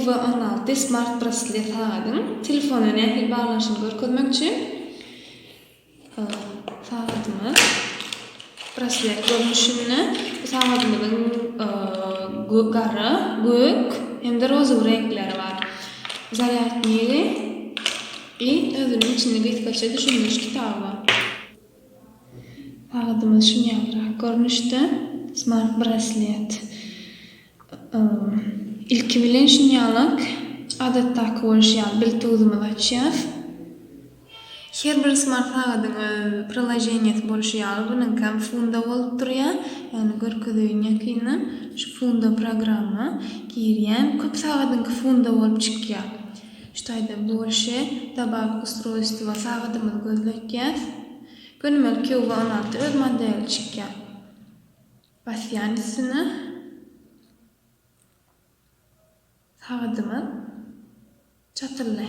QV16 smart bracelet sağadım. Telefonuna nähil bağlanışyny görkezmek üçin sağadymy bracelet görünüşini sağadymyň gary, gök hemde roza renkleri var. Zaryadnýy özüniň içinde gitgaça düşünmüş kitabı. Sağadymyz şunýagrak görünüşde smart bracelet. İlki bilen şunýalyk adatdaky bolýan biltugymyzy açýar. Her bir smart sagatyň priложениýeti bolýar. Bunyň hem funda bolup durýar. Ýani görkezýän ýakyny şu funda programma girýän köp sagatyňky funda bolup çykýar. Ştaýda bolşe tabak устройство sagatymyzy gözlekýär. Gönümel QV16 öz modeli çykýar. Basýanysyny sagatymy çatyrly.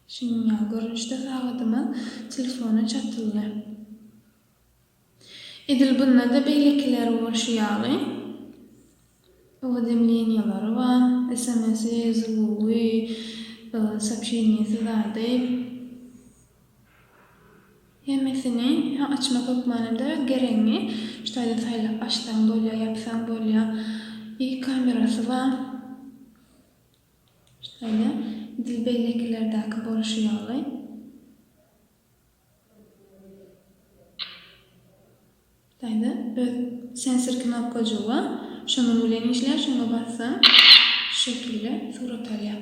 Şunýa görünüşde sagatymy telefona çatyrly. Edil bunda da beýlekler bolýar. Уведомлениялары var, SMS, звуки, сообщениясы vardı. Hemesini açmak okmanında gereğini şöyle saylap açtan bolýar, yapsan bolýar. Kamerası var. Şöyle dil beýleklerdäki bolýar. Şöyle sensor knopkajy var. Şonu bilen işler, şonu bassam şu şekilde surat alýar.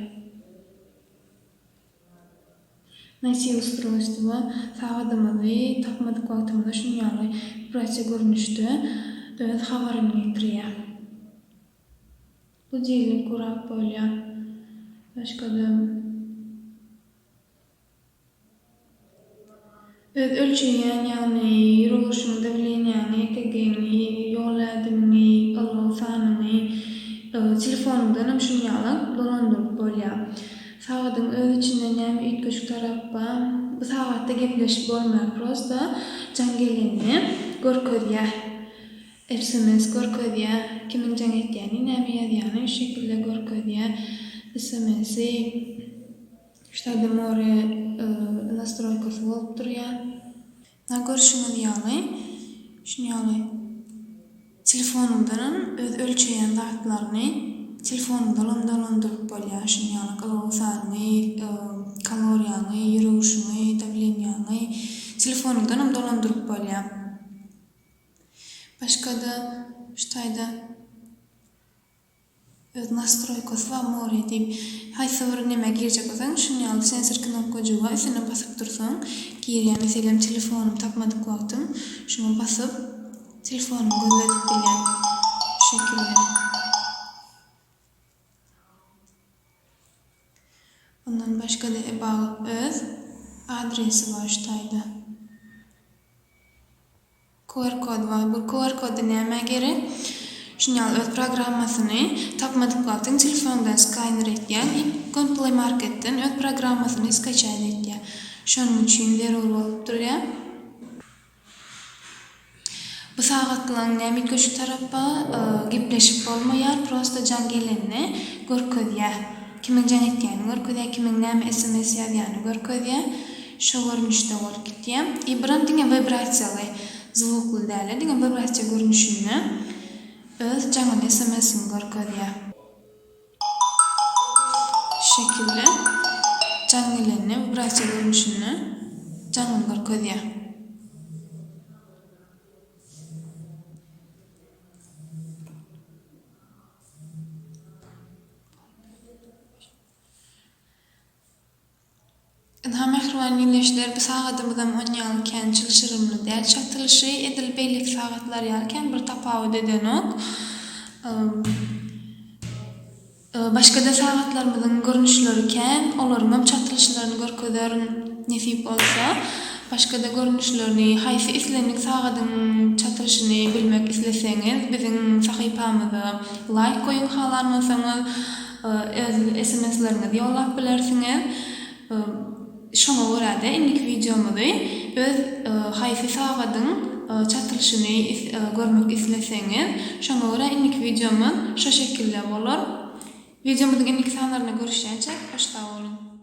Näçe устройство sağadymyzy tapmadyk wagtymyzda şunýaly braçe görünüşde öz habaryny getirýär. Bu diýilik kurak bolýar. Başga-da öz ölçeýän, ýani ýürüşiň däwleniýany, EKG-ni, ýol ädimini, alw sanyny telefonumdan şunýalyk dolandyryp bolýar. Sagatyň öz içinde näme üýtgeç tarappa bu sagatda gepleşip bolmaýar, prosta jaň geleni görkezýär. SMS görkezýär, kimiň jaň etýäni, näme ýazýany şu şekilde görkezýär. SMS-i ştaýda more настройкасы bolup durýar. Görüşüňiz ýaly şunýaly telefonumdan öz ölçeýän zatlaryny telefonumdan dolandyryp bolýar. Şunýaly alw sanyny, kaloriýany, ýürüşiňi, däwleniýany telefonumdan dolandyryp bolýar. Başga-da ştaýda öz настройкасы var more diýip haýsy bir näme girjek bolsaň şunýaly sensor knopkajy var, üstüne basyp dursaň girýän meselem telefonum tapmadyk wagtym şunu basyp telefonumy gözledip bilýär. Şu şekilde. Ondan başga-da öz adresi var ştaýda. QR kod var. Bu QR kodu näme gerek? Şunýaly öz programmasyny tapmadyk wagtym telefondan skaner etýär, Google Play Marketden öz programmasyny skaçaýan etýär. Şonuň üçin zerur bolup durýar. Bu sagatlaryň näme köşk tarappa gepleşip bolmaýar, prosta jaň geleni görkezýär. Kimiň jaň etýäni görkezýär, kimiň näme SMS ýazýany görkezýär. Şu görünüşde bolup gitýär. Biram diňe vibrasiýaly звукly däl, diňe vibrasiýa görünüşini öz jaňyň SMS-ini görkezýär. Şu şekilde jaň geleni vibrasiýa görünüşini jaňyň görkezýär. Mehribanlyleşler bu sagatymyzdan oňýalykän çylşyrymly däl çatyrlyşy edil beýlek sagatlar ýarken bir tapawut edenok. Başga-da sagatlarymyzyň görünüşleri ken, olaryň çatyrlyşlaryny görkezýär nesip bolsa, başga-da görünüşlerini, haýsy islendik sagatyň çatyrlyşyny bilmek isleseňiz, biziň sahypamyza like goýup halarmasaňyz, SMS-lerinizi ýollap bilersiňiz. şoňa görä-de indik videomuzy öz haýsy sabadyň çatylşyny görmek isleseňiz, şoňa görä indik videomuz şo şekilde bolar. Videomuzdyň ilk sanlaryna görüşýänçe hoşça bolun.